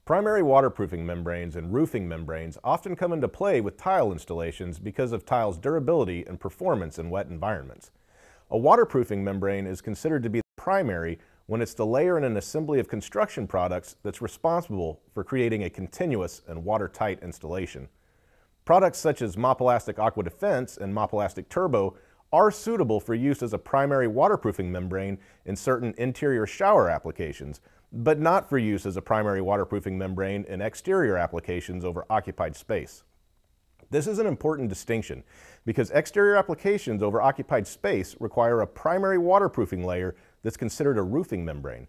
Primary waterproofing membranes and roofing membranes often come into play with tile installations because of tile's durability and performance in wet environments. A waterproofing membrane is considered to be primary when it's the layer in an assembly of construction products that's responsible for creating a continuous and watertight installation. Products such as MAPEI Aqua Defense and MAPEI Turbo are suitable for use as a primary waterproofing membrane in certain interior shower applications, but not for use as a primary waterproofing membrane in exterior applications over occupied space. This is an important distinction because exterior applications over occupied space require a primary waterproofing layer that's considered a roofing membrane.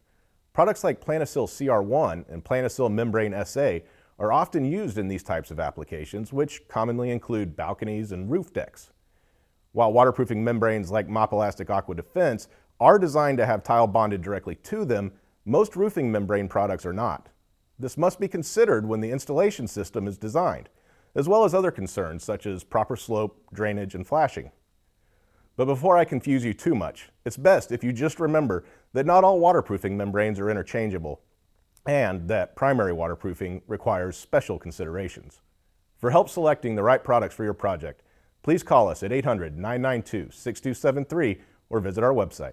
Products like Planasil CR1 and Planasil Membrane SA are often used in these types of applications, which commonly include balconies and roof decks. While waterproofing membranes like MAPEI Aqua Defense are designed to have tile bonded directly to them, most roofing membrane products are not. This must be considered when the installation system is designed, as well as other concerns such as proper slope, drainage, and flashing. But before I confuse you too much, it's best if you just remember that not all waterproofing membranes are interchangeable, and that primary waterproofing requires special considerations. For help selecting the right products for your project, please call us at 800-992-6273 or visit our website.